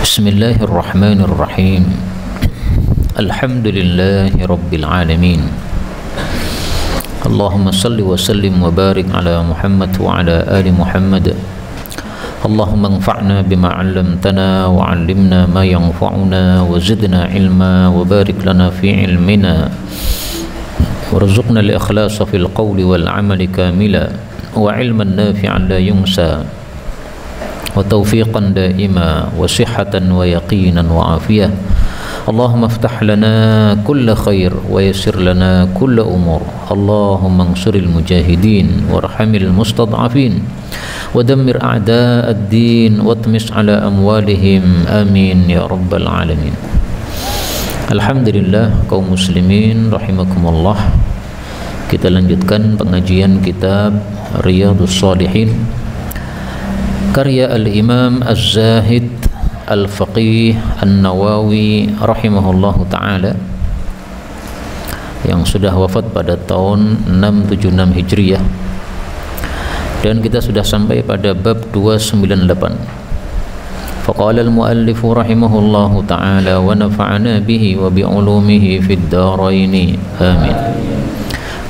Bismillahirrahmanirrahim. Alhamdulillahi rabbil alamin. Allahumma salli wa sallim wa barik ala Muhammad wa ala ali Muhammad. Allahumma anfa'na bima 'allamtana wa 'allimna ma yanfa'una wa zidna ilma wa barik lana fi ilmina warzuqna al-ikhlasa fil qawli wal 'amali kamila wa 'ilman nafi'an la yunsa wa tawfiqan daima wa sihhatan wa yaqinan wa afiyah. Allahumma iftah lana kulla khair wa yassir lana kulla umur. Allahumma ansuril mujahidin warhamil mustad'afin wa dammir a'da' ad-din wa tmis ala amwalihim amin ya rabbal alamin. Alhamdulillah kaum muslimin rahimakumullah. Kita lanjutkan pengajian kitab Riyadhus Shalihin karya al-Imam Az-Zahid Al-Faqih An-Nawawi rahimahullahu ta'ala yang sudah wafat pada tahun 676 Hijriyah, dan kita sudah sampai pada bab 298. Faqala al-muallif rahimahullahu ta'ala wa nafa'ana bihi wa bi'ulumihi fid dharaini amin.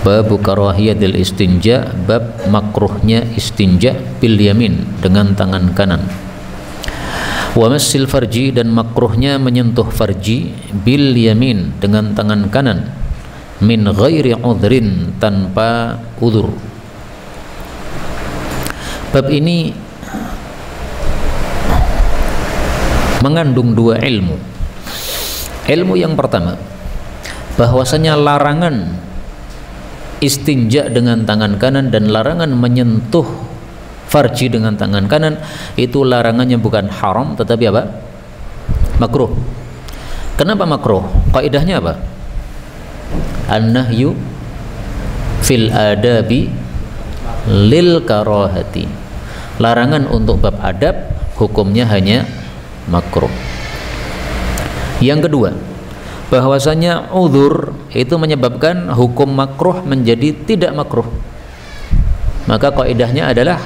Bab karahiyatil istinja, bab makruhnya istinja bil yamin dengan tangan kanan. Wa massil farji, dan makruhnya menyentuh farji bil yamin dengan tangan kanan min ghairi udhrin, tanpa udhur. Bab ini mengandung dua ilmu. Ilmu yang pertama, bahwasanya larangan istinja dengan tangan kanan dan larangan menyentuh farji dengan tangan kanan itu larangannya bukan haram tetapi apa? Makruh. Kenapa makruh? Kaidahnya apa? An-nahyu fil adabi lil karahati. Larangan untuk bab adab hukumnya hanya makruh. Yang kedua, bahwasanya uzur itu menyebabkan hukum makruh menjadi tidak makruh. Maka kaidahnya adalah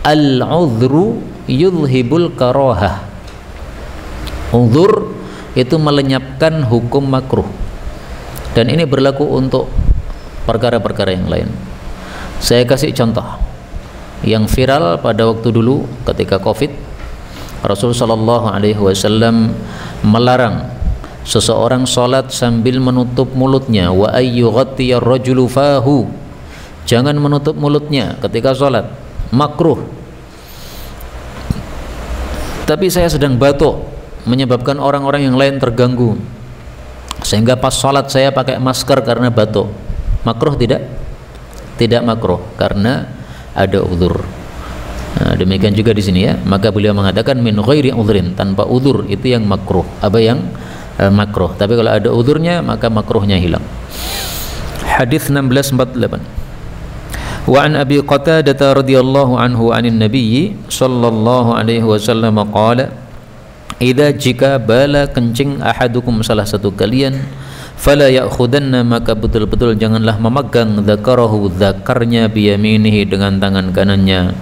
al-udhru yudhibul karahah. Udhur itu melenyapkan hukum makruh, dan ini berlaku untuk perkara-perkara yang lain. Saya kasih contoh yang viral pada waktu dulu ketika Covid. Rasulullah sallallahu alaihi wasallam melarang seseorang salat sambil menutup mulutnya. Wa ayyughattiyar rajulu fahu, jangan menutup mulutnya ketika salat, makruh. Tapi saya sedang batuk, menyebabkan orang-orang yang lain terganggu, sehingga pas salat saya pakai masker karena batuk. Makruh tidak? Tidak makruh karena ada uzur. Nah, demikian juga di sini ya. Maka beliau mengatakan min ghairi udhrin, tanpa uzur itu yang makruh. Apa yang makruh? Tapi kalau ada uzurnya maka makruhnya hilang. Hadis 1648. Wa an Abi Qatadah radhiyallahu anhu anin Nabi sallallahu alaihi wasallam qala, idza jika bala kencing ahadukum, salah satu kalian, fala ya'khudanna, maka betul-betul janganlah memegang dzakarahu, dzakarnya, biyaminihi, dengan tangan kanannya.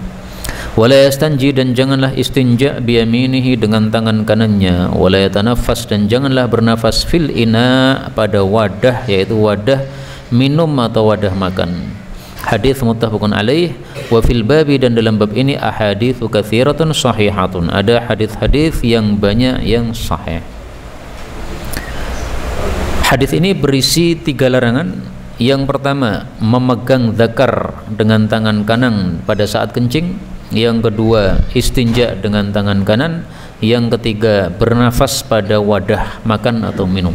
Wala yastanji, dan janganlah istinja, biyaminihi, dengan tangan kanannya. Wala yatanaffas, dan janganlah bernafas, fil ina, pada wadah, yaitu wadah minum atau wadah makan. Hadis muttafaqun alaih. Wa fil babi, dan dalam bab ini ahaditsu katsiratun sahihatun, ada hadis-hadis yang banyak yang sahih. Hadis ini berisi 3 larangan. Yang pertama, memegang zakar dengan tangan kanan pada saat kencing. Yang kedua, istinja dengan tangan kanan. Yang ketiga, bernafas pada wadah makan atau minum.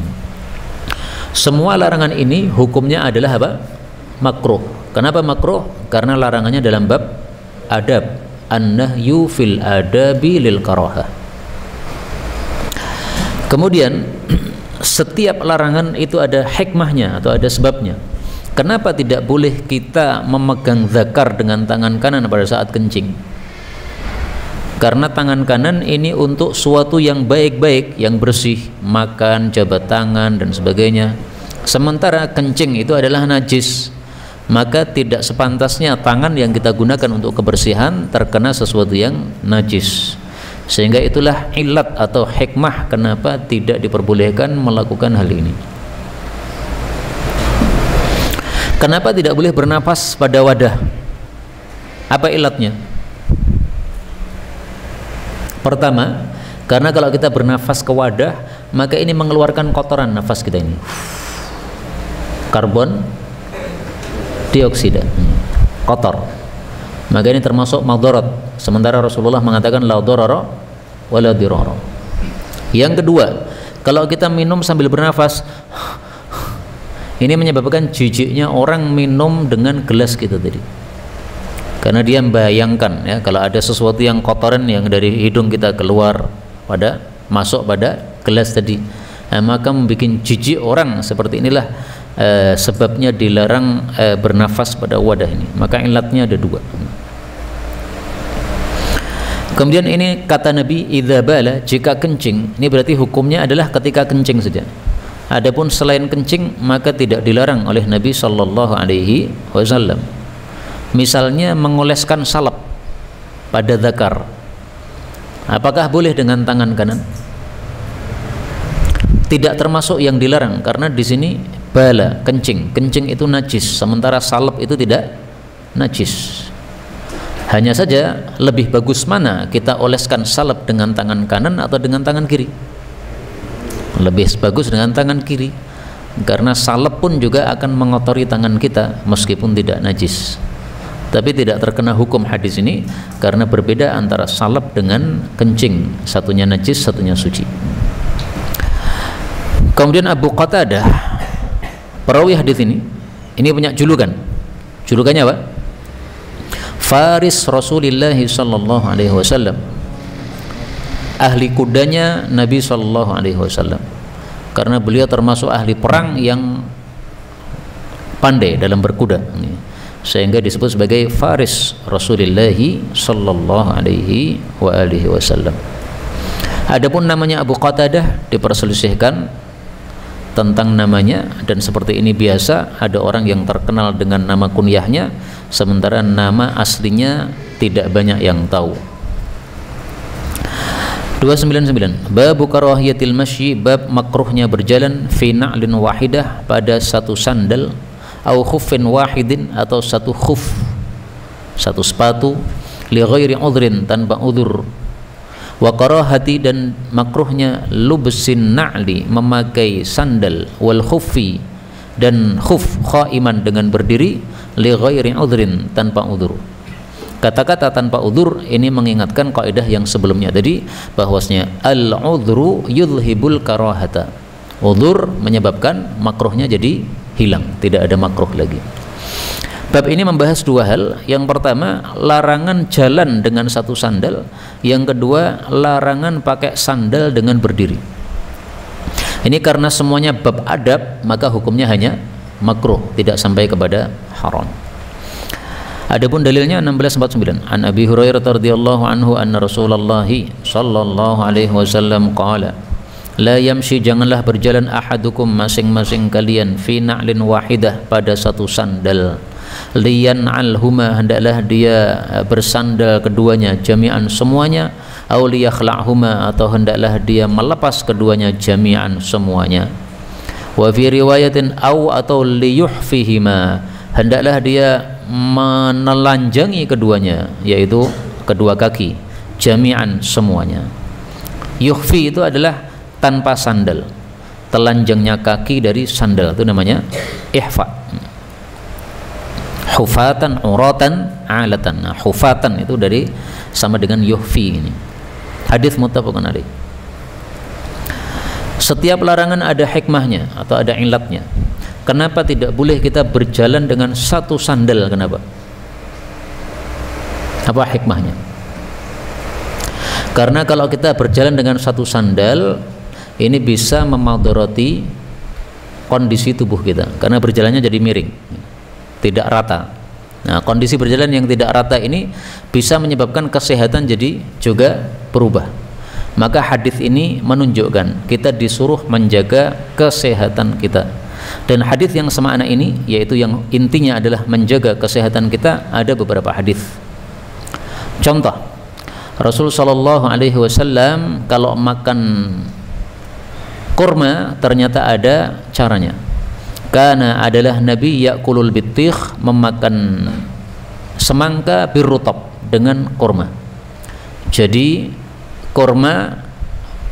Semua larangan ini hukumnya adalah apa? Makruh. Kenapa makruh? Karena larangannya dalam bab adab. An-nahyu fil adabi lil karahah. Kemudian setiap larangan itu ada hikmahnya atau ada sebabnya. Kenapa tidak boleh kita memegang zakar dengan tangan kanan pada saat kencing? Karena tangan kanan ini untuk suatu yang baik-baik, yang bersih, makan, jabat tangan dan sebagainya. Sementara kencing itu adalah najis, maka tidak sepantasnya tangan yang kita gunakan untuk kebersihan terkena sesuatu yang najis. Sehingga itulah ilat atau hikmah kenapa tidak diperbolehkan melakukan hal ini. Kenapa tidak boleh bernafas pada wadah? Apa ilatnya? Pertama, karena kalau kita bernafas ke wadah, maka ini mengeluarkan kotoran nafas kita ini, karbon dioksida, kotor. Maka ini termasuk madarat. Sementara Rasulullah mengatakan la darara wala dirara. Yang kedua, kalau kita minum sambil bernafas, ini menyebabkan jijiknya orang minum dengan gelas kita tadi. Karena dia membayangkan ya, kalau ada sesuatu yang kotoran yang dari hidung kita keluar pada masuk pada gelas tadi, maka membuat jijik orang. Seperti inilah sebabnya dilarang bernafas pada wadah ini. Maka ilatnya ada dua. Kemudian ini kata Nabi, idza bala, jika kencing. Ini berarti hukumnya adalah ketika kencing saja. Adapun selain kencing maka tidak dilarang oleh Nabi sallallahu alaihi wasallam. Misalnya mengoleskan salep pada zakar, apakah boleh dengan tangan kanan? Tidak termasuk yang dilarang, karena di sini bala, kencing itu najis, sementara salep itu tidak najis. Hanya saja lebih bagus mana kita oleskan salep dengan tangan kanan atau dengan tangan kiri? Lebih bagus dengan tangan kiri, karena salep pun juga akan mengotori tangan kita meskipun tidak najis. Tapi tidak terkena hukum hadis ini karena berbeda antara salep dengan kencing, satunya najis, satunya suci. Kemudian Abu Qatadah, perawi hadis ini punya julukan. Julukannya apa? Faris Rasulullah sallallahu alaihi wasallam. Ahli kudanya Nabi sallallahu alaihi wasallam. Karena beliau termasuk ahli perang yang pandai dalam berkuda, sehingga disebut sebagai Faris Rasulullah sallallahu alaihi wasallam. Adapun namanya Abu Qatadah diperselisihkan tentang namanya, dan seperti ini biasa, ada orang yang terkenal dengan nama kunyahnya sementara nama aslinya tidak banyak yang tahu. 299 Babu karahiyatil masyi, bab makruhnya berjalan fi na'lin wahidah, pada satu sandal, au khuffin wahidin, atau satu khuf, satu sepatu, li ghairi udhrin, tanpa udhur. Wa karahati, dan makruhnya lubsin na'li, memakai sandal, wal khuffi, dan khuf qaiman, dengan berdiri, li ghairi udhrin, tanpa udhur. Kata-kata tanpa udhur ini mengingatkan kaidah yang sebelumnya tadi, bahwasanya al-udhru yudhhibul karahata. Udhur menyebabkan makruhnya jadi hilang, tidak ada makruh lagi. Bab ini membahas dua hal. Yang pertama, larangan jalan dengan satu sandal. Yang kedua, larangan pakai sandal dengan berdiri. Ini karena semuanya bab adab, maka hukumnya hanya makruh, tidak sampai kepada haram. Adapun dalilnya 1649, an Abi Hurairah radhiyallahu anhu anna Rasulullah sallallahu alaihi wasallam qala, la yamshi, janganlah berjalan ahadukum, masing-masing kalian, fi na'lin wahidah, pada satu sandal, liyan'alhuma, hendaklah dia bersandal keduanya, jami'an, semuanya, au liyakhla'huma, atau hendaklah dia melepas keduanya, jami'an, semuanya. Wa fi riwayatin au, atau liyuhfihima, hendaklah dia menelanjangi keduanya, yaitu kedua kaki, jami'an, semuanya. Yuhfi itu adalah tanpa sandal, telanjangnya kaki dari sandal, itu namanya ihfa. Hufatan uratan alatan. Nah, hufatan itu dari sama dengan yuhfi ini. Hadis muttafaqun alaih. Setiap larangan ada hikmahnya atau ada ilatnya. Kenapa tidak boleh kita berjalan dengan satu sandal? Kenapa? Apa hikmahnya? Karena kalau kita berjalan dengan satu sandal, ini bisa memadarati kondisi tubuh kita, karena berjalannya jadi miring, tidak rata. Nah, kondisi berjalan yang tidak rata ini bisa menyebabkan kesehatan jadi juga berubah. Maka hadis ini menunjukkan kita disuruh menjaga kesehatan kita. Dan hadis yang semakna ini, yaitu yang intinya adalah menjaga kesehatan kita, ada beberapa hadis. Contoh, Rasul sallallahu alaihi wasallam kalau makan kurma ternyata ada caranya. Karena adalah Nabi yakulul bitikh, memakan semangka birrutab, dengan kurma. Jadi kurma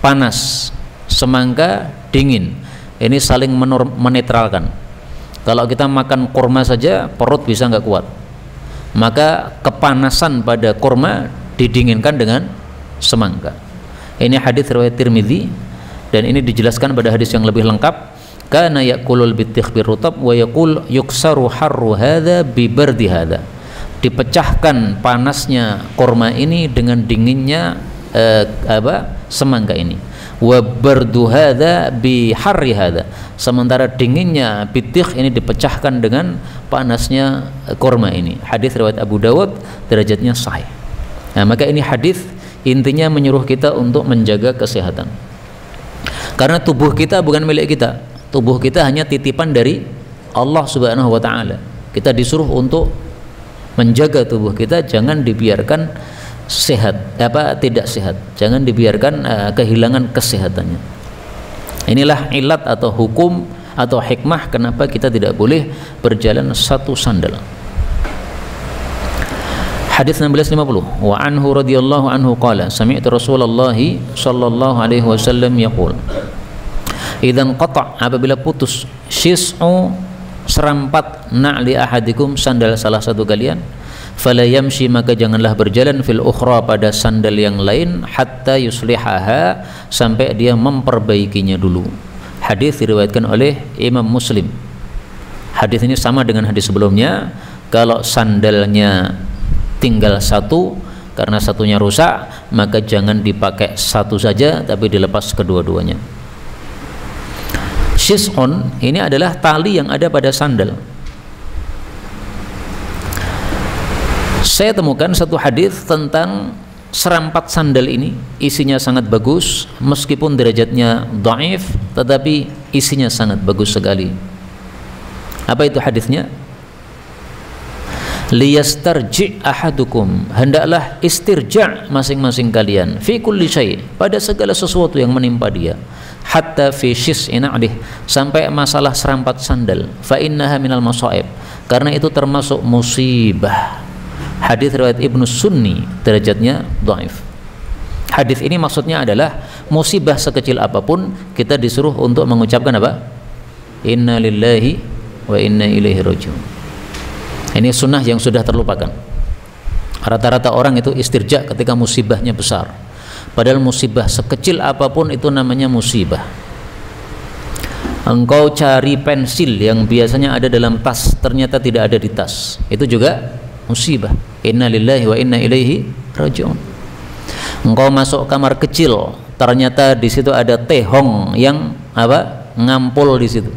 panas, semangka dingin. Ini saling menetralkan. Kalau kita makan kurma saja perut bisa nggak kuat, maka kepanasan pada kurma didinginkan dengan semangka. Ini hadis riwayat Tirmidzi, dan ini dijelaskan pada hadis yang lebih lengkap. Kana yakulul bitikh birrutab wa yaqul yuksaru harru hadza bi bardi hadza. Dipecahkan panasnya kurma ini dengan dinginnya semangka ini. Wa bardu hadza bi harri hadza. Sementara dinginnya bitikh ini dipecahkan dengan panasnya kurma ini. Hadis riwayat Abu Dawud, derajatnya sahih. Nah, maka ini hadis intinya menyuruh kita untuk menjaga kesehatan. Karena tubuh kita bukan milik kita. Tubuh kita hanya titipan dari Allah Subhanahu wa taala. Kita disuruh untuk menjaga tubuh kita, jangan dibiarkan tidak sehat. Jangan dibiarkan kehilangan kesehatannya. Inilah ilat atau hukum atau hikmah kenapa kita tidak boleh berjalan satu sandal. Hadis 1650. Wa anhu radhiyallahu anhu qala sami'tu Rasulullah sallallahu alaihi wasallam yaqul idzan qata', apabila putus syis'u serampat na'li ahadikum, sandal salah satu kalian, fala yamshi, maka janganlah berjalan fil ukhra, pada sandal yang lain, hatta yuslihaha, sampai dia memperbaikinya dulu. Hadis diriwayatkan oleh Imam Muslim. Hadis ini sama dengan hadis sebelumnya. Kalau sandalnya tinggal satu karena satunya rusak, maka jangan dipakai satu saja tapi dilepas kedua-duanya. Syis'un ini adalah tali yang ada pada sandal. Saya temukan satu hadis tentang serampat sandal ini, isinya sangat bagus, meskipun derajatnya dhaif, tetapi isinya sangat bagus sekali. Apa itu hadisnya? Liyastarji' ahadukum, hendaklah istirja' masing-masing kalian, fi kulli syai', pada segala sesuatu yang menimpa dia, hatta fi syis'in alih, sampai masalah serampat sandal, fa innaha minal masaib, karena itu termasuk musibah. Hadis riwayat Ibnu Sunni, derajatnya dhaif. Hadis ini maksudnya adalah musibah sekecil apapun kita disuruh untuk mengucapkan apa? Inna lillahi wa inna ilaihi raji'un. Ini sunnah yang sudah terlupakan. Rata-rata orang itu istirja ketika musibahnya besar, padahal musibah sekecil apapun itu namanya musibah. Engkau cari pensil yang biasanya ada dalam tas, ternyata tidak ada di tas, itu juga musibah. Inna lillahi wa inna ilaihi raji'un. Engkau masuk kamar kecil, ternyata di situ ada tehong yang ngampul di situ,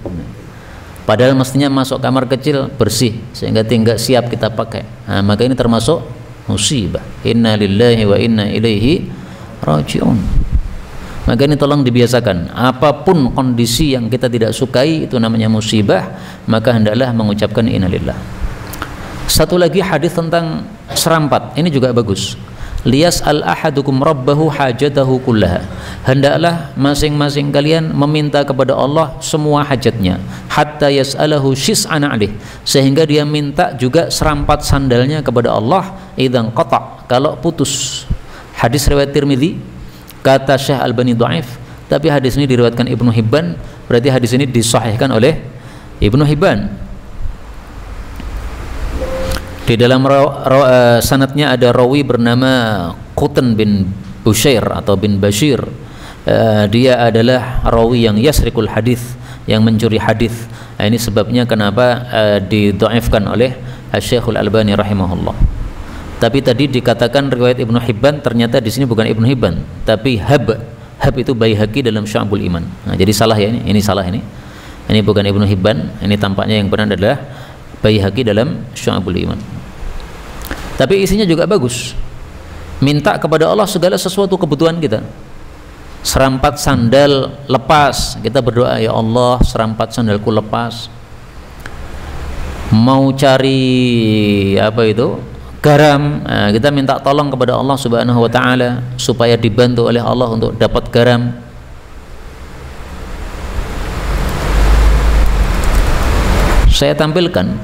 padahal mestinya masuk kamar kecil bersih sehingga tinggal siap kita pakai. Nah, maka ini termasuk musibah. Inna lillahi wa inna ilaihi raji'un. Maka ini tolong dibiasakan, apapun kondisi yang kita tidak sukai itu namanya musibah, maka hendaklah mengucapkan innalillah. Satu lagi hadis tentang serampat, ini juga bagus. Liyas'al ahadukum rabbahu hajatahu kullaha, hendaklah masing-masing kalian meminta kepada Allah semua hajatnya, hatta yas'alahu syis'an alih, sehingga dia minta juga serampat sandalnya kepada Allah, idzan qata', kalau putus. Hadis riwayat Tirmidzi, kata Syekh Albani dhaif, tapi hadis ini diriwayatkan Ibnu Hibban, berarti hadis ini disahihkan oleh Ibnu Hibban. Di dalam sanadnya ada rawi bernama Qutan bin Bushair atau bin Bashir. Dia adalah rawi yang yasrikul hadis, yang mencuri hadis. Ini sebabnya kenapa didhaifkan oleh Syekhul Albani rahimahullah. Tapi tadi dikatakan riwayat Ibnu Hibban, ternyata di sini bukan Ibnu Hibban, tapi Hab itu Baihaqi dalam Syu'abul Iman. Nah, jadi salah ya, ini salah ini. Ini bukan Ibnu Hibban, ini tampaknya yang benar adalah Baihaqi dalam Syu'abul Iman. Tapi isinya juga bagus. Minta kepada Allah segala sesuatu kebutuhan kita. Serampat sandal lepas, kita berdoa, ya Allah serampat sandalku lepas. Mau cari garam, kita minta tolong kepada Allah Subhanahu wa taala supaya dibantu oleh Allah untuk dapat garam. Saya tampilkan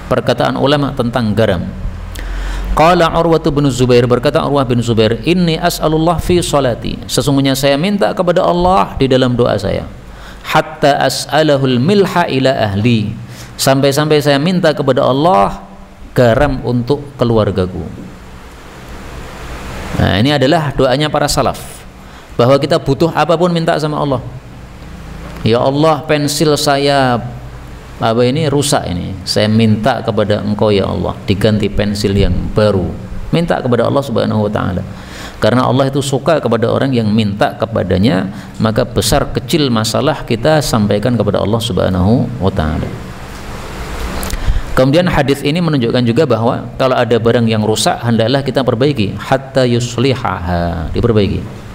perkataan ulama tentang garam. Qala Urwah bin Zubair, berkata Urwah bin Zubair, inni as'alullah fi salati, sesungguhnya saya minta kepada Allah di dalam doa saya, hatta as'alahul milha ila ahli, sampai-sampai saya minta kepada Allah garam untuk keluargaku. Nah, ini adalah doanya para salaf, bahwa kita butuh apapun minta sama Allah. Ya Allah, pensil saya rusak ini, saya minta kepada Engkau ya Allah diganti pensil yang baru. Minta kepada Allah Subhanahu wa taala, karena Allah itu suka kepada orang yang minta kepadanya. Maka besar kecil masalah kita sampaikan kepada Allah Subhanahu wa taala. Kemudian hadis ini menunjukkan juga bahwa kalau ada barang yang rusak hendaklah kita perbaiki, hatta yuslihaha, diperbaiki.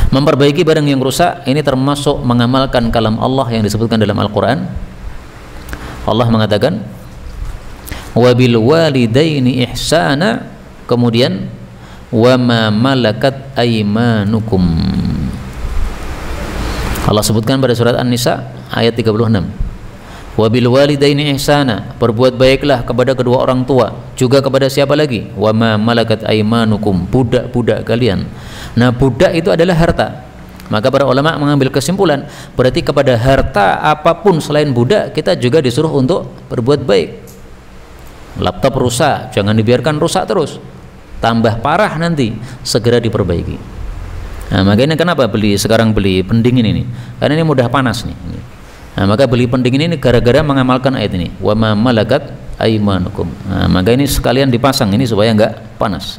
Memperbaiki barang yang rusak ini termasuk mengamalkan kalam Allah yang disebutkan dalam Al-Quran. Allah mengatakan wabil walidaini ihsana, kemudian wama malakat aimanukum. Allah sebutkan pada surat An-Nisa ayat 36. Wabil walidaini ihsana, berbuat baiklah kepada kedua orang tua, juga kepada siapa lagi? Wama malakat aimanukum, budak-budak kalian. Nah, budak itu adalah harta. Maka para ulama mengambil kesimpulan, berarti kepada harta apapun selain budak kita juga disuruh untuk berbuat baik. Laptop rusak, jangan dibiarkan rusak terus, tambah parah nanti, segera diperbaiki. Nah, makanya kenapa sekarang beli pendingin ini? Karena ini mudah panas nih. Nah, maka beli pendingin ini gara-gara mengamalkan ayat ini, wa ma malakat aimanukum. Nah, maka ini sekalian dipasang ini supaya enggak panas.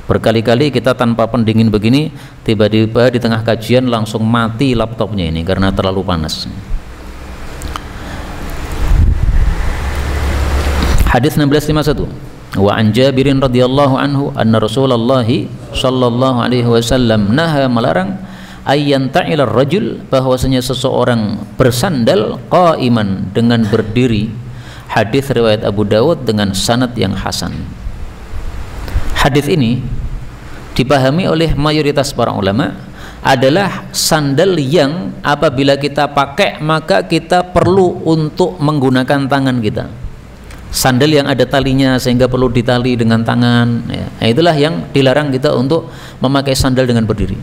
Berkali-kali kita tanpa pendingin begini, tiba-tiba di tengah kajian langsung mati laptopnya ini karena terlalu panas. Hadis 1651. Wa an Jabirin radhiyallahu anhu anna Rasulullah sallallahu alaihi wasallam naha, melarang ayyan ta'ilar rajul, bahwasanya seseorang bersandal qaiman, dengan berdiri. Hadis riwayat Abu Dawud dengan sanad yang hasan. Hadis ini dipahami oleh mayoritas para ulama adalah sandal yang apabila kita pakai maka kita perlu untuk menggunakan tangan kita. Sandal yang ada talinya sehingga perlu ditali dengan tangan, ya. Nah, itulah yang dilarang kita untuk memakai sandal dengan berdiri.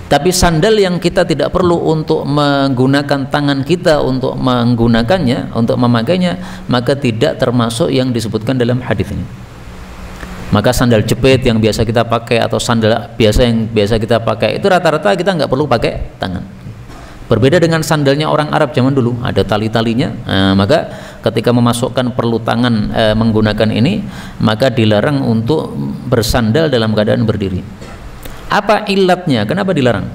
Tapi sandal yang kita tidak perlu untuk menggunakan tangan kita untuk menggunakannya, untuk memakainya, maka tidak termasuk yang disebutkan dalam hadis ini. Maka sandal jepit yang biasa kita pakai atau sandal biasa yang biasa kita pakai itu rata-rata kita nggak perlu pakai tangan. Berbeda dengan sandalnya orang Arab zaman dulu, ada tali-talinya. Nah, maka ketika memasukkan perlu tangan menggunakan ini, maka dilarang untuk bersandal dalam keadaan berdiri. Apa ilatnya? Kenapa dilarang?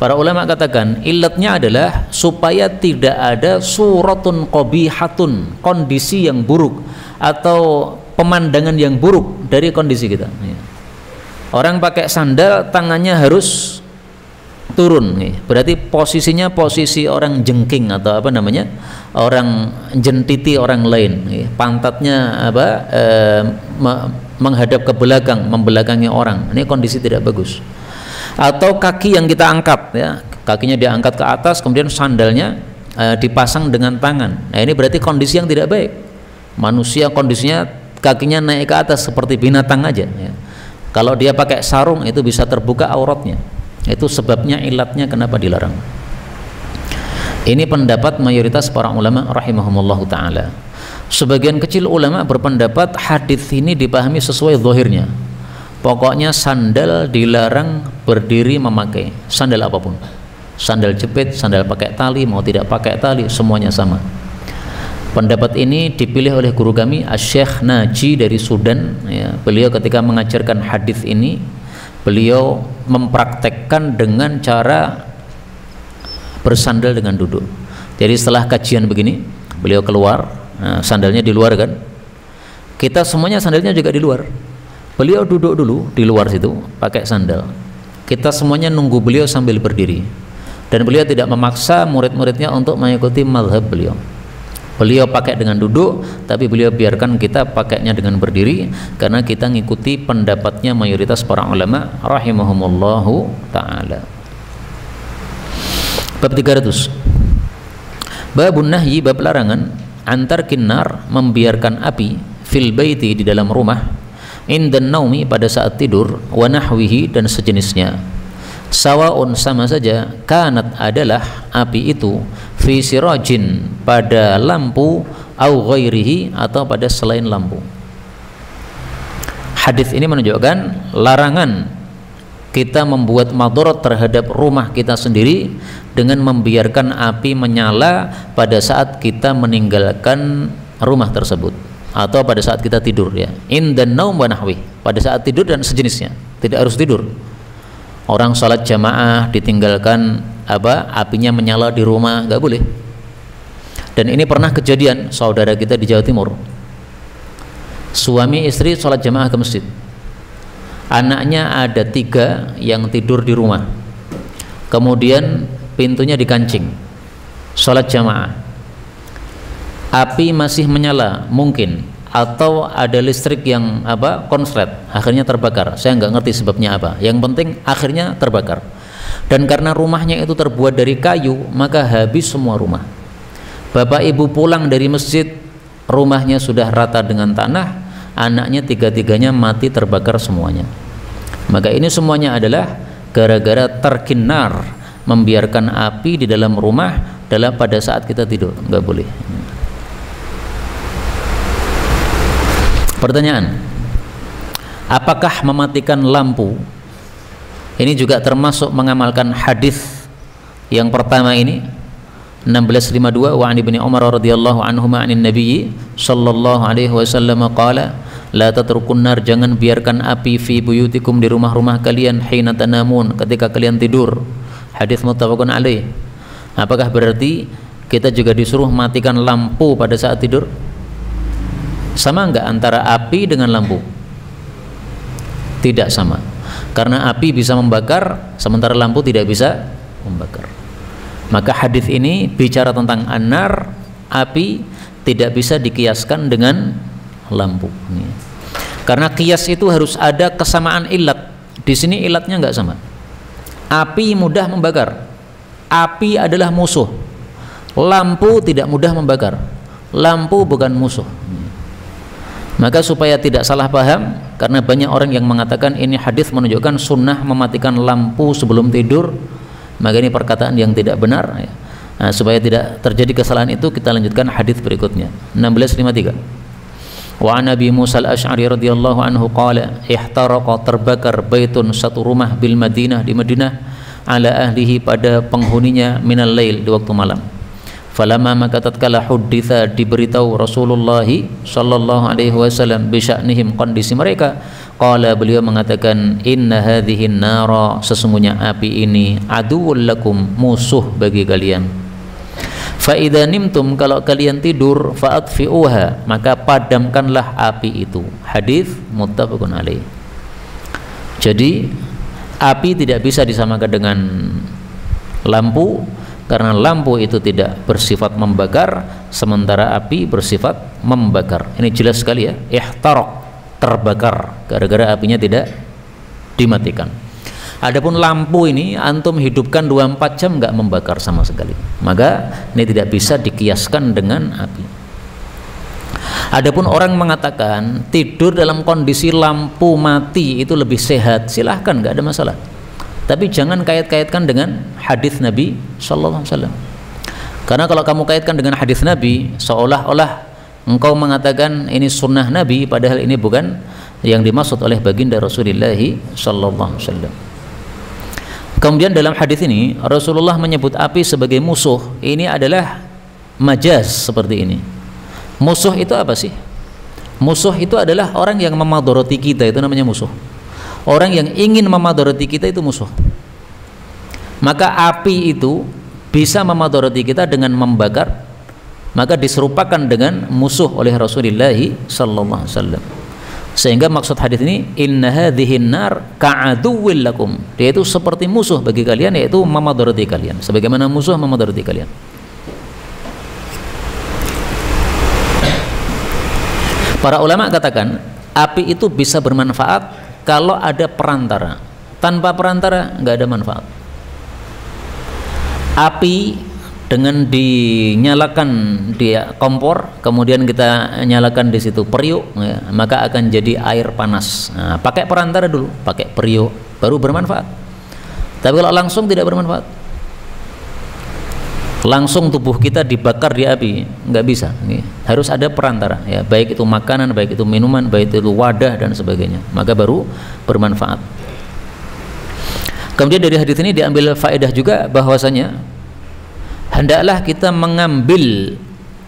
Para ulama katakan ilatnya adalah supaya tidak ada suratun qabihatun, kondisi yang buruk atau pemandangan yang buruk dari kondisi kita. Orang pakai sandal tangannya harus turun, berarti posisinya posisi orang jengking atau apa namanya, orang jentiti orang lain, pantatnya menghadap ke belakang, membelakangi orang. Ini kondisi tidak bagus. Atau kaki yang kita angkat, ya, kakinya diangkat ke atas, kemudian sandalnya dipasang dengan tangan. Nah, ini berarti kondisi yang tidak baik. Manusia kondisinya kakinya naik ke atas seperti binatang aja, ya. Kalau dia pakai sarung itu bisa terbuka auratnya. Itu sebabnya, ilatnya kenapa dilarang. Ini pendapat mayoritas para ulama rahimahumullahu ta'ala. Sebagian kecil ulama berpendapat hadis ini dipahami sesuai zahirnya. Pokoknya sandal dilarang berdiri memakai, sandal apapun, sandal jepit, sandal pakai tali, mau tidak pakai tali, semuanya sama. Pendapat ini dipilih oleh guru kami Asy-Syaikh Naji dari Sudan, ya. Beliau ketika mengajarkan hadis ini, beliau mempraktekkan dengan cara bersandal dengan duduk. Jadi setelah kajian begini, beliau keluar, nah, sandalnya di luar kan, kita semuanya sandalnya juga di luar. Beliau duduk dulu di luar situ pakai sandal, kita semuanya nunggu beliau sambil berdiri, dan beliau tidak memaksa murid-muridnya untuk mengikuti mazhab beliau. Beliau pakai dengan duduk, tapi beliau biarkan kita pakainya dengan berdiri karena kita ngikuti pendapatnya mayoritas para ulama rahimahumullahu taala. Bab 300. Babun nahyi, bab larangan antar kinnar, membiarkan api, fil baiti, di dalam rumah, indan naumi, pada saat tidur, wa nahwihi, dan sejenisnya. Sawaun, sama saja, kanat, adalah api itu, fi sirajin, pada lampu, au ghairihi, atau pada selain lampu. Hadis ini menunjukkan larangan kita membuat madarat terhadap rumah kita sendiri dengan membiarkan api menyala pada saat kita meninggalkan rumah tersebut atau pada saat kita tidur, ya. Indan naum wa nahwi, pada saat tidur dan sejenisnya. Tidak harus tidur. Orang sholat jamaah ditinggalkan apinya menyala di rumah, nggak boleh. Dan ini pernah kejadian saudara kita di Jawa Timur. Suami istri sholat jamaah ke masjid. Anaknya ada 3 yang tidur di rumah. Kemudian pintunya dikancing. Sholat jamaah. Api masih menyala, mungkin, atau ada listrik yang konslet, akhirnya terbakar. Saya nggak ngerti sebabnya apa, yang penting akhirnya terbakar. Dan karena rumahnya itu terbuat dari kayu, maka habis semua rumah. Bapak ibu pulang dari masjid, rumahnya sudah rata dengan tanah, anaknya 3-tiganya mati terbakar semuanya. Maka ini semuanya adalah gara-gara terkinar, membiarkan api di dalam rumah pada saat kita tidur. Nggak boleh. Pertanyaan, apakah mematikan lampu ini juga termasuk mengamalkan hadis yang pertama ini, 1652, wa an ibni Umar radhiyallahu anhuma anin nabiyyi sallallahu alaihi wasallam qala la tatrukun nar, jangan biarkan api fi buyutikum, di rumah-rumah kalian, hina tanamun, ketika kalian tidur. Hadis muttafaqun alaih. Apakah berarti kita juga disuruh matikan lampu pada saat tidur? Sama enggak antara api dengan lampu? Tidak sama, karena api bisa membakar sementara lampu tidak bisa membakar. Maka hadis ini bicara tentang anar, api, tidak bisa dikiaskan dengan lampu. Karena kias itu harus ada kesamaan ilat. Di sini ilatnya enggak sama. Api mudah membakar, api adalah musuh. Lampu tidak mudah membakar, lampu bukan musuh. Maka supaya tidak salah paham, karena banyak orang yang mengatakan ini hadis menunjukkan sunnah mematikan lampu sebelum tidur, maka ini perkataan yang tidak benar, ya. Nah, supaya tidak terjadi kesalahan itu, kita lanjutkan hadis berikutnya, 1653. Wa an Abi Musa al-Asy'ari radhiyallahu anhu qala ihtaraqa, terbakar, baitun, satu rumah, bil Madinah, di Madinah, ala ahlihi, pada penghuninya, minal lail, di waktu malam. Falamma, maka tatkala hudditha, diberitahu Rasulullah sallallahu alaihi wasallam bi sya'nihim, kondisi mereka, qala, beliau mengatakan, inna hadhihi nara, sesungguhnya api ini, aduwwul lakum, musuh bagi kalian. Fa idza nimtum, kalau kalian tidur, fa'atfi'uha, maka padamkanlah api itu. Hadis muttafaqun alaih. Jadi api tidak bisa disamakan dengan lampu, karena lampu itu tidak bersifat membakar, sementara api bersifat membakar. Ini jelas sekali, ya. Ihtaraq, terbakar, gara-gara apinya tidak dimatikan. Adapun lampu ini antum hidupkan 24 jam nggak membakar sama sekali, maka ini tidak bisa dikiaskan dengan api. Adapun orang mengatakan tidur dalam kondisi lampu mati itu lebih sehat, silahkan, nggak ada masalah. Tapi jangan kait-kaitkan dengan hadis Nabi sallallahu alaihi wasallam. Karena kalau kamu kaitkan dengan hadis Nabi, seolah-olah engkau mengatakan ini sunnah Nabi, padahal ini bukan yang dimaksud oleh baginda Rasulullah sallallahu alaihi wasallam. Kemudian dalam hadis ini Rasulullah menyebut api sebagai musuh. Ini adalah majaz seperti ini. Musuh itu apa sih? Musuh itu adalah orang yang memadharati kita, itu namanya musuh. Orang yang ingin memadharati kita itu musuh. Maka api itu bisa memadharati kita dengan membakar, maka diserupakan dengan musuh oleh Rasulullah sallallahu alaihi wasallam. Sehingga maksud hadis ini, inna hadhihi nar ka'aduwwil lakum, dia itu seperti musuh bagi kalian, yaitu memadharati kalian sebagaimana musuh memadharati kalian. Para ulama katakan api itu bisa bermanfaat kalau ada perantara. Tanpa perantara nggak ada manfaat. Api dengan dinyalakan dia kompor, kemudian kita nyalakan di situ periuk, ya, maka akan jadi air panas. Nah, pakai perantara dulu, pakai periuk, baru bermanfaat. Tapi kalau langsung tidak bermanfaat. Langsung tubuh kita dibakar di api, nggak bisa. Harus ada perantara, ya, baik itu makanan, baik itu minuman, baik itu wadah dan sebagainya. Maka baru bermanfaat. Kemudian dari hadis ini diambil faedah juga bahwasanya hendaklah kita mengambil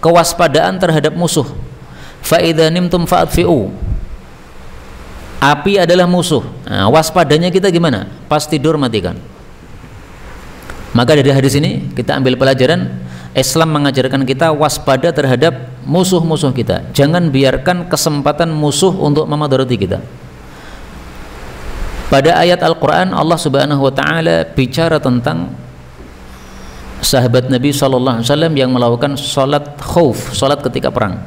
kewaspadaan terhadap musuh. Fa idza nimtum fa'atfi'u. Api adalah musuh. Nah, waspadanya kita gimana? Pas tidur matikan. Maka dari hadis ini kita ambil pelajaran, Islam mengajarkan kita waspada terhadap musuh-musuh kita. Jangan biarkan kesempatan musuh untuk memadarati kita. Pada ayat Al-Quran Allah Subhanahu wa ta'ala bicara tentang sahabat Nabi SAW yang melakukan sholat khauf, sholat ketika perang.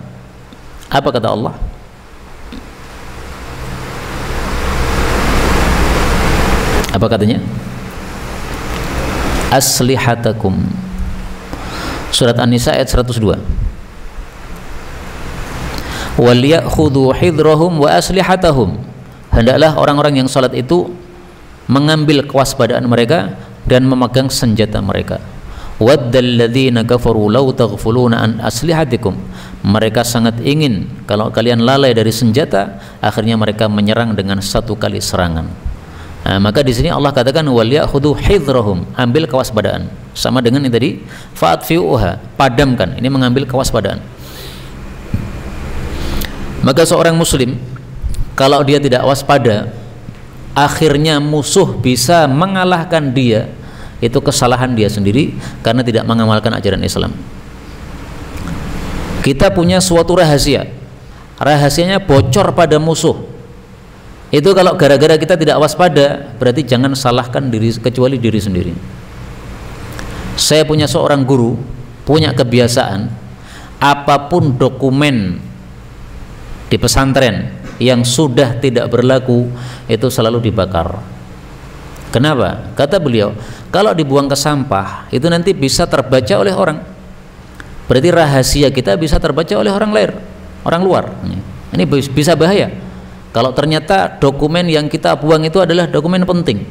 Apa kata Allah? Apa katanya? Aslihatakum. Surat An-Nisa ayat 102. Wal ya'khudhu hidrahum wa aslihatahum. Hendaklah orang-orang yang salat itu mengambil kewaspadaan mereka dan memegang senjata mereka. Waddal ladzina kafaru law taghfuluna an aslihatikum. Mereka sangat ingin kalau kalian lalai dari senjata, akhirnya mereka menyerang dengan satu kali serangan. Nah, maka di sini Allah katakan wal ya'khudhu hidrahum, ambil kewaspadaan. Sama dengan yang tadi fa'atfi'uha, padamkan. Ini mengambil kewaspadaan. Maka seorang muslim kalau dia tidak waspada, akhirnya musuh bisa mengalahkan dia. Itu kesalahan dia sendiri karena tidak mengamalkan ajaran Islam. Kita punya suatu rahasia, rahasianya bocor pada musuh. Itu kalau gara-gara kita tidak waspada, berarti jangan salahkan diri kecuali diri sendiri. Saya punya seorang guru, punya kebiasaan apapun dokumen di pesantren yang sudah tidak berlaku itu selalu dibakar. Kenapa? Kata beliau, kalau dibuang ke sampah itu nanti bisa terbaca oleh orang. Berarti rahasia kita bisa terbaca oleh orang luar. Ini bisa bahaya. Kalau ternyata dokumen yang kita buang itu adalah dokumen penting,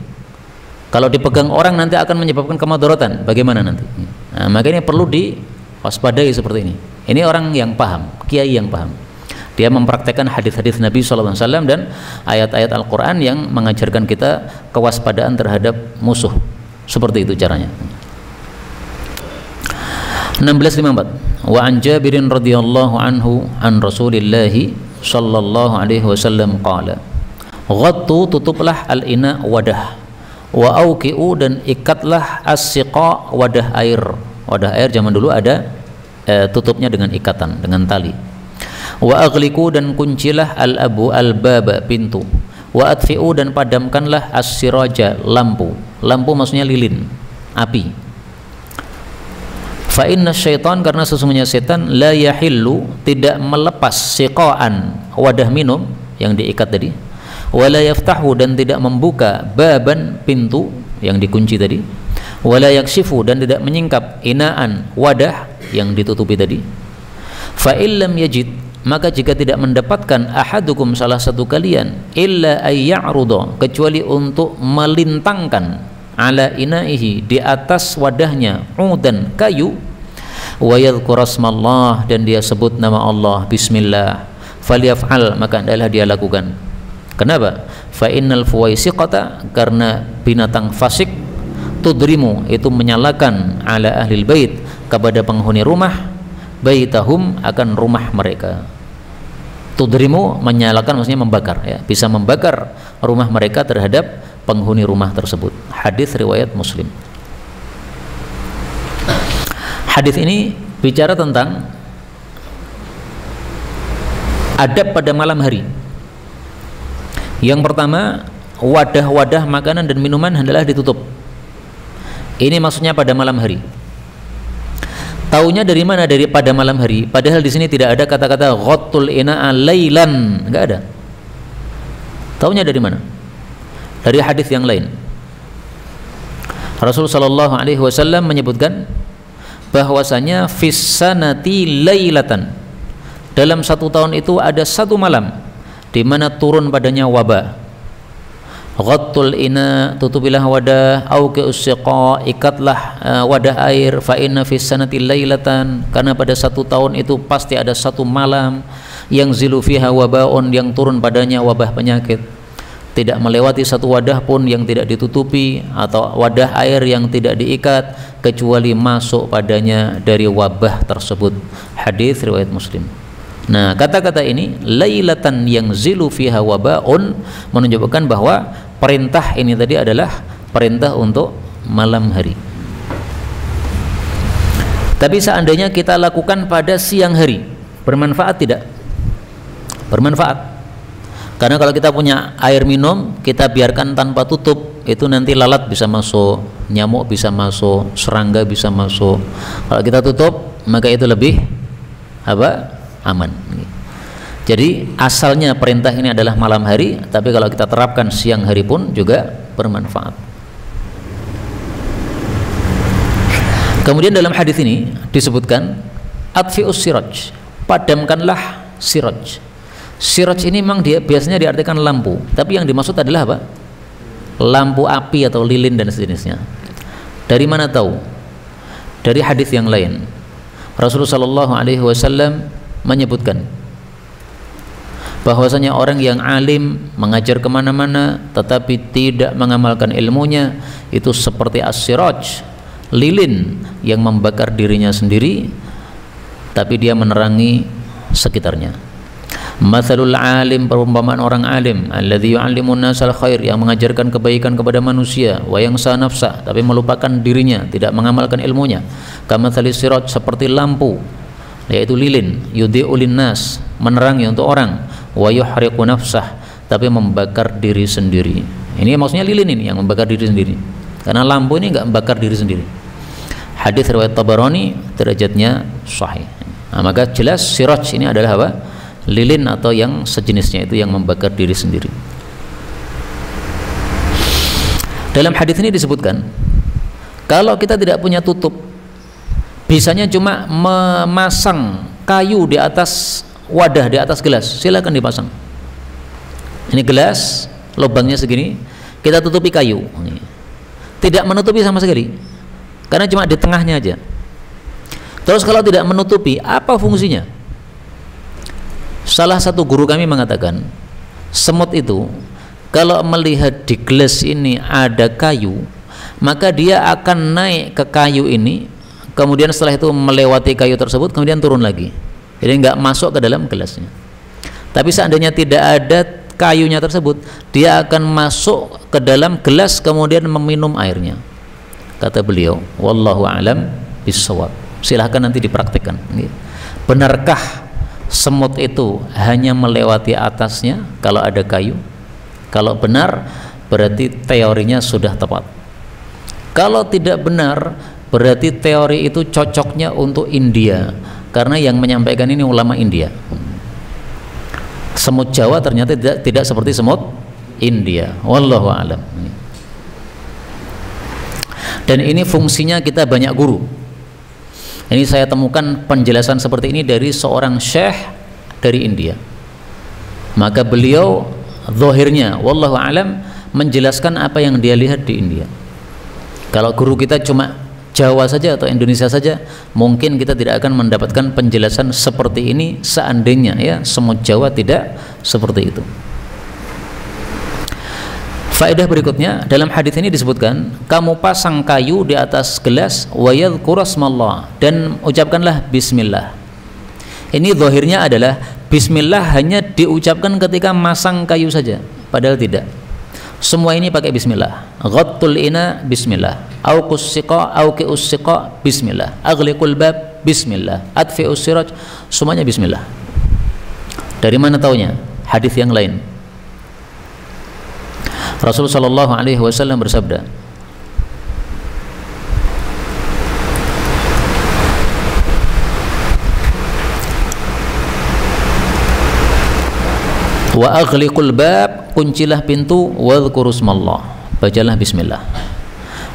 kalau dipegang orang nanti akan menyebabkan kemudaratan. Bagaimana nanti? Nah, makanya perlu diwaspadai seperti ini. Ini orang yang paham, kiai yang paham. Dia mempraktekkan hadis-hadis Nabi SAW dan ayat-ayat Al-Quran yang mengajarkan kita kewaspadaan terhadap musuh. Seperti itu caranya. 1654. Wa an Jabirin radhiyallahu anhu an Rasulillahi sallallahu alaihi wasallam qala, ghattu, tutuplah al-ina, wadah, wa auqi'u, dan ikatlah as-siqa, wadah air. Wadah air zaman dulu ada tutupnya dengan ikatan, dengan tali. Wa aghliqu, dan kuncilah al-abu, al-baba, pintu. Wa atfi'u, dan padamkanlah as-siraja, lampu. Lampu maksudnya lilin, api. Fa inna syaitan, karena sesungguhnya setan, la yahillu, tidak melepas siqaan, wadah minum yang diikat tadi, wala yaftahu, dan tidak membuka baban, pintu yang dikunci tadi, wala yakshifu, dan tidak menyingkap inaan, wadah yang ditutupi tadi. Fa illam yajid, maka jika tidak mendapatkan ahadukum, salah satu kalian, illa ayya'ruda, kecuali untuk melintangkan, ala inaihi, di atas wadahnya, udan, kayu, wa yadhkur asmallah, dan dia sebut nama Allah, bismillah, falyaf'al, maka adalah dia lakukan. Kenapa? Fa innal fuwaisiqata, karena binatang fasik, tudrimu, itu menyalakan, ala ahlil bait, kepada penghuni rumah, baitahum, akan rumah mereka. Tudrimu, menyalakan maksudnya membakar, ya, bisa membakar rumah mereka terhadap penghuni rumah tersebut. Hadis riwayat Muslim. Hadis ini bicara tentang adab pada malam hari. Yang pertama, wadah-wadah makanan dan minuman hendaklah ditutup. Ini maksudnya pada malam hari. Taunya dari mana? Daripada malam hari. Padahal di sini tidak ada kata-kata ghattul ina'a lailan, enggak ada. Taunya dari mana? Dari hadis yang lain. Rasul sallallahu alaihi wasallam menyebutkan bahwasanya fis sanati lailatan, dalam satu tahun itu ada satu malam di mana turun padanya wabah. Ghattul ina, tutupilah wadah, au usqa, ikatlah wadah air, fa inna fis sanati lailatan, karena pada satu tahun itu pasti ada satu malam yang zilu fiha wabaun, yang turun padanya wabah penyakit. Tidak melewati satu wadah pun yang tidak ditutupi atau wadah air yang tidak diikat kecuali masuk padanya dari wabah tersebut. Hadis riwayat Muslim. Nah, kata-kata ini lailatan yang zilu fiha wabaun menunjukkan bahwa perintah ini tadi adalah perintah untuk malam hari. Tapi seandainya kita lakukan pada siang hari, bermanfaat tidak? Bermanfaat. Karena kalau kita punya air minum, kita biarkan tanpa tutup, itu nanti lalat bisa masuk, nyamuk bisa masuk, serangga bisa masuk. Kalau kita tutup, maka itu lebih aman. Jadi asalnya perintah ini adalah malam hari, tapi kalau kita terapkan siang hari pun juga bermanfaat. Kemudian dalam hadis ini disebutkan atfi'us siraj, padamkanlah siraj. Siraj ini memang dia biasanya diartikan lampu, tapi yang dimaksud adalah apa? Lampu api atau lilin dan sejenisnya. Dari mana tahu? Dari hadis yang lain. Rasulullah sallallahu alaihi wasallam menyebutkan bahwasanya orang yang alim mengajar kemana-mana tetapi tidak mengamalkan ilmunya itu seperti as-siraj, lilin yang membakar dirinya sendiri tapi dia menerangi sekitarnya. Mathalul alim, perumpamaan orang alim, alladzi yu'allimun nasal khair, yang mengajarkan kebaikan kepada manusia, wa yansa nafsa, tapi melupakan dirinya, tidak mengamalkan ilmunya. Kamathalis siraj, seperti lampu, yaitu lilin, yudhi'u linnas, menerangi untuk orang, wa yuhriqu nafsah, tapi membakar diri sendiri. Ini maksudnya lilin ini yang membakar diri sendiri, karena lampu ini enggak membakar diri sendiri. Hadis riwayat Tabarani, derajatnya sahih. Nah, maka jelas siraj ini adalah apa? Lilin atau yang sejenisnya, itu yang membakar diri sendiri. Dalam hadis ini disebutkan kalau kita tidak punya tutup, bisanya cuma memasang kayu di atas wadah, di atas gelas, silakan dipasang. Ini gelas, lubangnya segini, kita tutupi kayu, tidak menutupi sama sekali, karena cuma di tengahnya aja. Terus kalau tidak menutupi, apa fungsinya? Salah satu guru kami mengatakan, semut itu kalau melihat di gelas ini ada kayu, maka dia akan naik ke kayu ini, kemudian setelah itu melewati kayu tersebut, kemudian turun lagi. Jadi nggak masuk ke dalam gelasnya. Tapi seandainya tidak ada kayunya tersebut, dia akan masuk ke dalam gelas kemudian meminum airnya. Kata beliau, wallahu a'lam bissawab. Silahkan nanti dipraktikkan. Benarkah semut itu hanya melewati atasnya kalau ada kayu? Kalau benar, berarti teorinya sudah tepat. Kalau tidak benar, berarti teori itu cocoknya untuk India, karena yang menyampaikan ini ulama India. Semut Jawa ternyata tidak seperti semut India. Wallahu a'lam. Dan ini fungsinya kita banyak guru. Ini saya temukan penjelasan seperti ini dari seorang syekh dari India. Maka beliau zahirnya wallahu alam menjelaskan apa yang dia lihat di India. Kalau guru kita cuma Jawa saja atau Indonesia saja, mungkin kita tidak akan mendapatkan penjelasan seperti ini seandainya ya semut Jawa tidak seperti itu. Faedah berikutnya, dalam hadis ini disebutkan, kamu pasang kayu di atas gelas, wa yadhkur asmallah, dan ucapkanlah bismillah. Ini zahirnya adalah bismillah hanya diucapkan ketika masang kayu saja, padahal tidak. Semua ini pakai bismillah. Ghattul ina bismillah, au qussiqa au qiussiqa bismillah, aghliqul bab bismillah, atfi'us siraj, semuanya bismillah. Dari mana taunya? Hadis yang lain. Rasulullah sallallahu alaihi wasallam bersabda, Wa aghliqul bab, kuncilah pintu, wadhkurusmallah, bacalah bismillah.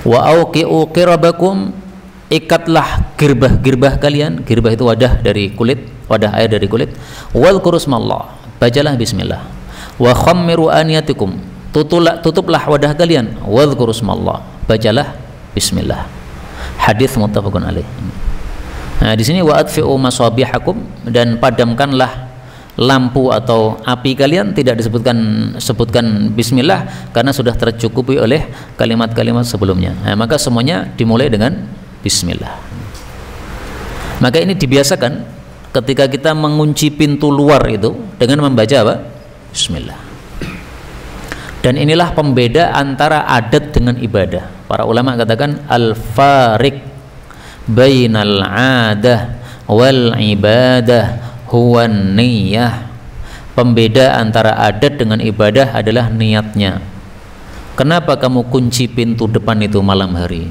Wa auqi'u qirabakum, ikatlah girbah-girbah kalian. Girbah itu wadah dari kulit, wadah air dari kulit. Wadhkurusmallah, bacalah bismillah. Wa khammiru aniyatikum, tutuplah wadah kalian. Wadhkurusmallah, bacalah bismillah. Hadis muttafaqun alaih. Nah, di sini wa adfi'u masabihakum, dan padamkanlah lampu atau api kalian. Tidak sebutkan bismillah karena sudah tercukupi oleh kalimat-kalimat sebelumnya. Nah, maka semuanya dimulai dengan bismillah. Maka ini dibiasakan ketika kita mengunci pintu luar itu dengan membaca apa? Bismillah. Dan inilah pembeda antara adat dengan ibadah. Para ulama katakan al-fariq bainal 'adah wal ibadah huwa niyah. Pembeda antara adat dengan ibadah adalah niatnya. Kenapa kamu kunci pintu depan itu malam hari?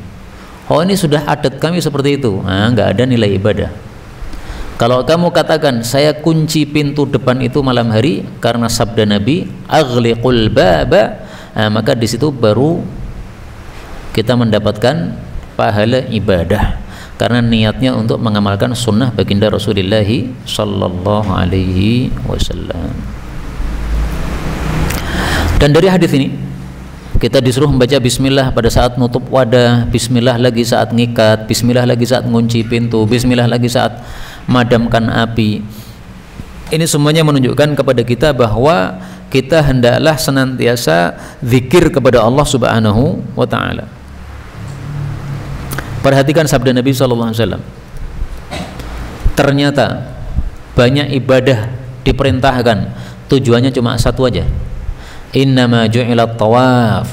Oh, ini sudah adat kami seperti itu. Nah, nggak ada nilai ibadah. Kalau kamu katakan saya kunci pintu depan itu malam hari karena sabda Nabi aghliqul baba, nah, maka di situ baru kita mendapatkan pahala ibadah, karena niatnya untuk mengamalkan sunnah baginda Rasulullah sallallahu alaihi wasallam. Dan dari hadis ini kita disuruh membaca bismillah pada saat nutup wadah, bismillah lagi saat ngikat, bismillah lagi saat ngunci pintu, bismillah lagi saat madamkan api. Ini semuanya menunjukkan kepada kita bahwa kita hendaklah senantiasa zikir kepada Allah Subhanahu wa taala. Perhatikan sabda Nabi SAW. Ternyata banyak ibadah diperintahkan, tujuannya cuma satu aja. Innama ju'ilat tawaf,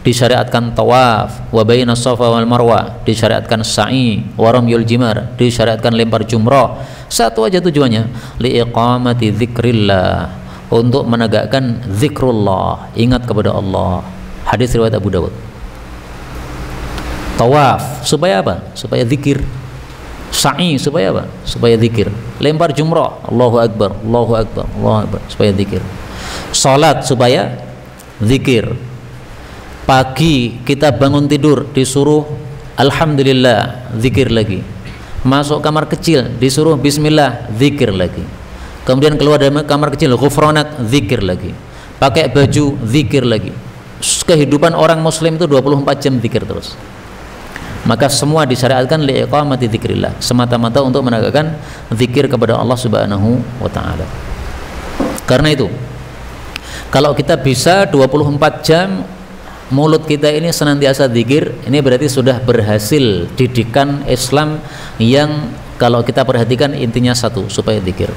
disyariatkan tawaf. Wa baina safa wal marwa, disyariatkan sa'i. Wa ramyul jimar, disyariatkan lempar jumrah. Satu aja tujuannya, liiqamati dzikrillah, untuk menegakkan zikrullah, ingat kepada Allah. Hadis riwayat Abu Dawud. Tawaf supaya apa? Supaya zikir. Sa'i supaya apa? Supaya zikir. Lempar jumrah, Allahu akbar, Allahu akbar, Allahu akbar, supaya zikir. Salat supaya zikir. Pagi kita bangun tidur disuruh alhamdulillah, zikir lagi. Masuk kamar kecil disuruh bismillah, zikir lagi. Kemudian keluar dari kamar kecil, ghufranak, zikir lagi. Pakai baju, zikir lagi. Kehidupan orang muslim itu 24 jam zikir terus. Maka semua disyariatkan liiqamati dzikrillah, semata-mata untuk menegakkan zikir kepada Allah Subhanahu wa taala. Karena itu, kalau kita bisa 24 jam mulut kita ini senantiasa zikir, ini berarti sudah berhasil didikan Islam yang kalau kita perhatikan intinya satu, supaya zikir.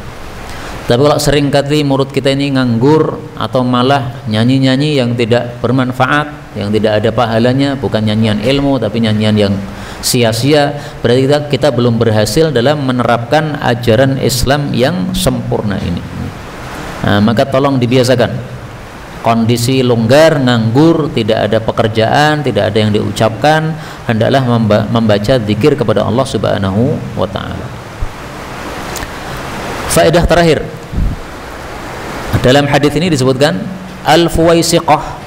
Tapi kalau seringkali mulut kita ini nganggur atau malah nyanyi-nyanyi yang tidak bermanfaat, yang tidak ada pahalanya, bukan nyanyian ilmu tapi nyanyian yang sia-sia, berarti kita belum berhasil dalam menerapkan ajaran Islam yang sempurna ini. Nah, maka tolong dibiasakan. Kondisi longgar, nganggur, tidak ada pekerjaan, tidak ada yang diucapkan, hendaklah membaca zikir kepada Allah Subhanahu wa taala. Faedah terakhir, dalam hadis ini disebutkan al-fuwaisiqah,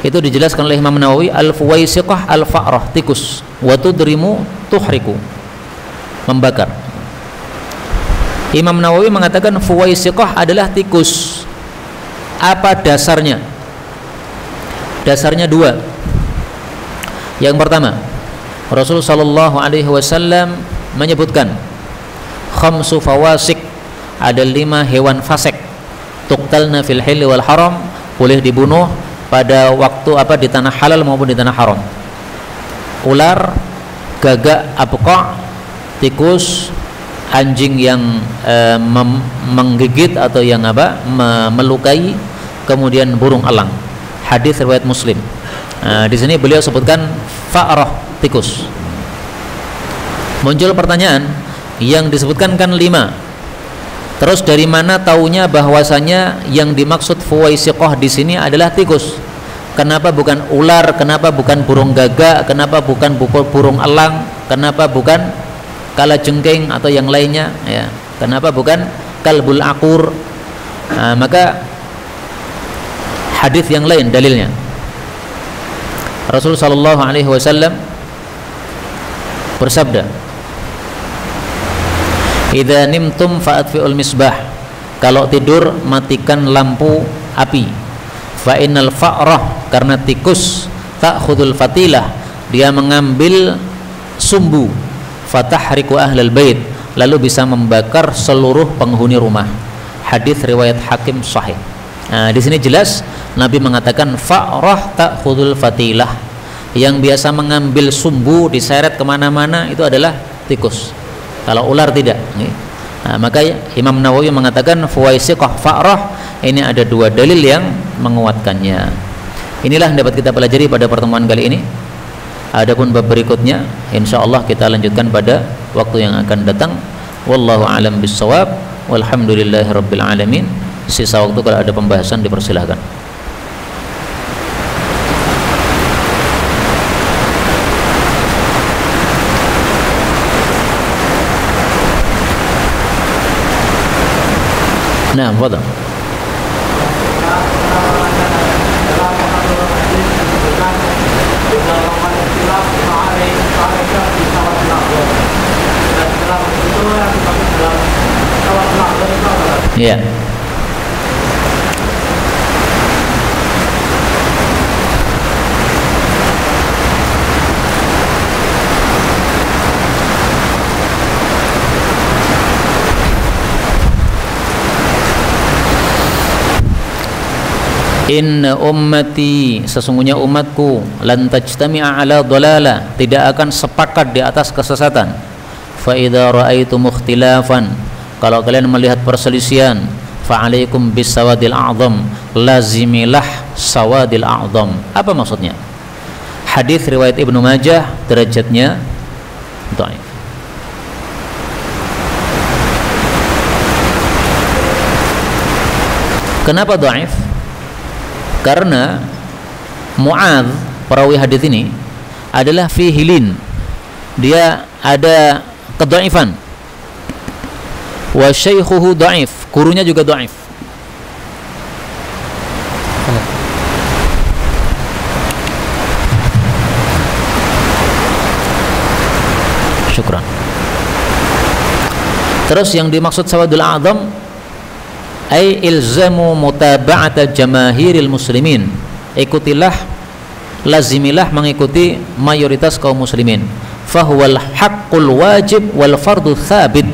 itu dijelaskan oleh Imam Nawawi, al-fuwaisiqah al-fa'rah, tikus, wa tudrimu tuhriku, membakar. Imam Nawawi mengatakan fuwaisiqah adalah tikus. Apa dasarnya? Dasarnya dua. Yang pertama, Rasulullah sallallahu alaihi wasallam menyebutkan khamsu fawasik, ada 5 hewan fasik, tuqtalna fil hilli wal haram, boleh dibunuh pada waktu di tanah halal maupun di tanah haram. Ular, gagak abqa, tikus, anjing yang menggigit atau yang melukai, kemudian burung elang. Hadis riwayat Muslim. Di sini beliau sebutkan fa'rah, tikus. Muncul pertanyaan, yang disebutkan kan 5. Terus dari mana taunya bahwasanya yang dimaksud fuwaisiqah di sini adalah tikus? Kenapa bukan ular? Kenapa bukan burung gagak? Kenapa bukan burung elang? Kenapa bukan kalajengking atau yang lainnya? Ya. Kenapa bukan kalbul akur? Maka hadis yang lain dalilnya. Rasul sallallahu alaihi wasallam bersabda, "Idza nimtum fa'atfi'ul misbah." Kalau tidur matikan lampu api. Fa innal fa'rah, karena tikus, ta'khudul fatilah, dia mengambil sumbu, fatahriku ahlal bait, lalu bisa membakar seluruh penghuni rumah. Hadis riwayat Hakim sahih. Nah, di sini jelas Nabi mengatakan fa'rah ta'khudul fatilah, yang biasa mengambil sumbu diseret kemana-mana itu adalah tikus. Kalau ular tidak. Nah, maka Imam Nawawi mengatakan fuwaisiqah fa'rah, ini ada dua dalil yang menguatkannya. Inilah yang dapat kita pelajari pada pertemuan kali ini. Adapun bab berikutnya insyaallah kita lanjutkan pada waktu yang akan datang. Wallahu a'lam bissawab. Walhamdulillahirabbil alamin. Sisa waktu kalau ada pembahasan dipersilahkan. Nah, fadhal. Ya. Inna ummati, sesungguhnya umatku, lan tajtami'a ala dhalala, tidak akan sepakat di atas kesesatan. Fa idza ra'aitum ikhtilafan, kalau kalian melihat perselisihan, fa alaikum bis sawadil a'zam, lazimilah sawadil a'zam. Apa maksudnya? Hadis riwayat Ibnu Majah, derajatnya dhaif. Kenapa dhaif? Karena Mu'adz, perawi hadis ini, adalah fihi lin, dia ada kedhaifan. Wa syaikhuhu dhaif, gurunya juga dhaif. Syukran. Terus yang dimaksud sawadul a'zam ay ilzamu mutaba'ata jamahiril muslimin, ikutilah, lazimilah mengikuti mayoritas kaum muslimin. Fahuwal haqqul wajib wal fardu thabit,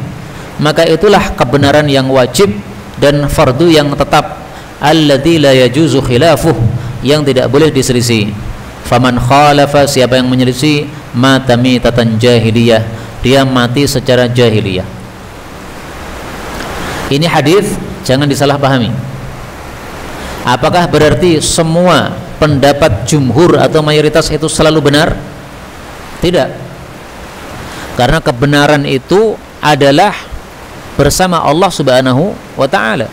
maka itulah kebenaran yang wajib dan fardu yang tetap. Alladzi la yajuzu khilafuh, yang tidak boleh diselisih. Faman khalafa, siapa yang menyelisih, mata mitatan jahiliyah, dia mati secara jahiliyah. Ini hadis jangan disalahpahami. Apakah berarti semua pendapat jumhur atau mayoritas itu selalu benar? Tidak. Karena kebenaran itu adalah bersama Allah Subhanahu wa ta'ala.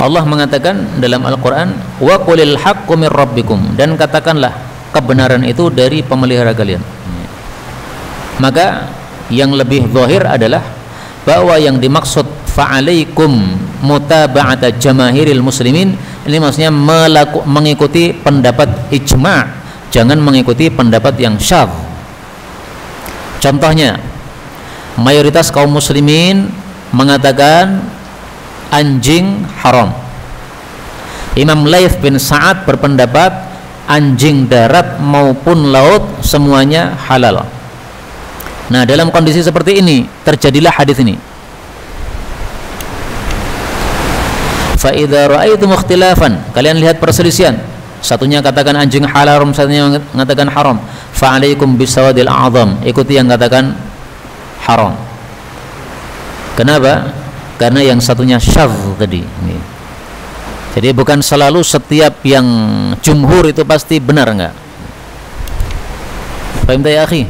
Allah mengatakan dalam Al-Quran, wa qulil haqqu mir rabbikum, dan katakanlah kebenaran itu dari pemelihara kalian. Maka yang lebih zahir adalah bahwa yang dimaksud fa'alaikum mutaba'ata jamahiril muslimin, ini maksudnya mengikuti pendapat ijma', jangan mengikuti pendapat yang syadz. Contohnya, mayoritas kaum muslimin mengatakan anjing haram. Imam Laits bin Sa'ad berpendapat anjing darat maupun laut semuanya halal. Nah, dalam kondisi seperti ini terjadilah hadis ini. Fa idza ra'aitum ikhtilafan, kalian lihat perselisihan, satunya katakan anjing halal, satunya mengatakan haram, fa alaikum bisawadil a'zam, ikuti yang katakan haram. Kenapa? Karena yang satunya syadz tadi. Jadi bukan selalu setiap yang jumhur itu pasti benar, enggak. Fahim tak ya akhi?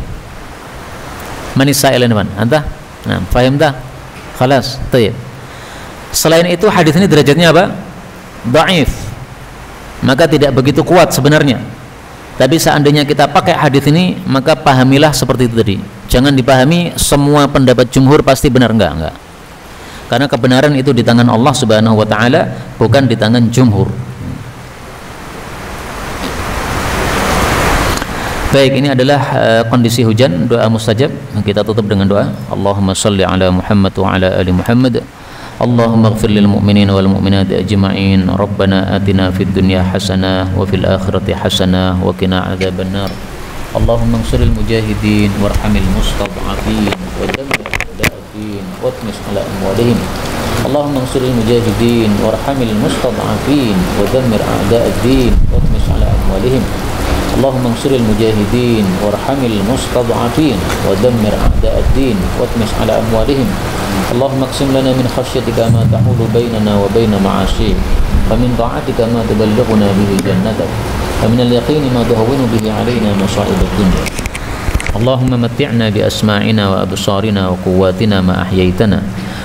Manis sa'ilan man? Anta? Nah, fahim tak? Khalas, tayyib. Selain itu hadis ini derajatnya apa? Dhaif. Maka tidak begitu kuat sebenarnya. Tapi seandainya kita pakai hadis ini, maka pahamilah seperti itu tadi. Jangan dipahami semua pendapat jumhur pasti benar, enggak. Karena kebenaran itu di tangan Allah Subhanahu wa taala, bukan di tangan jumhur. Baik, ini adalah kondisi hujan, doa mustajab. Kita tutup dengan doa. Allahumma shalli ala Muhammad wa ala ali Muhammad. Allahumma ighfir lil mu'minina wal mu'minati ajma'in. Rabbana atina fid dunya hasanah wa fil akhirati hasanah wa qina adzabannar. Allahumma ansuril mujahidin warhamil mustad'afin wa dammir a'da'id wa tmis ala amwalihim. Allahumma ansuril mujahidin warhamil mustad'afin wa dammir a'da'id wa tmis ala amwalihim. Allahumma ansuril mujahidin warhamil mustad'afin wa dammir a'da'id wa tmis ala amwalihim. اللهم اقسم لنا من خشيتك ما تحول بيننا وبين معاصيك ومن طاعتك ما تبلغنا به جنتك ومن اليقين ما تهون به علينا مصائب الدنيا اللهم متعنا بأسماعنا وأبصارنا وقواتنا ما أحييتنا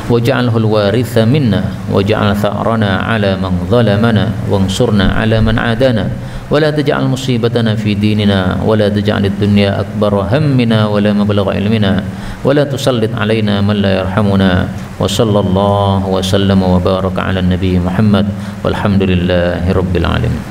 واجعله الوارث منا واجعل ثأرنا على من ظلمنا وانصرنا على من عادانا ولا تجعل مصيبتنا في ديننا ولا تجعل الدنيا أكبر همنا ولا مبلغ علمنا ولا تسلط علينا من لا يرحمنا وصلى الله وسلم وبارك على النبي محمد والحمد لله رب العالمين.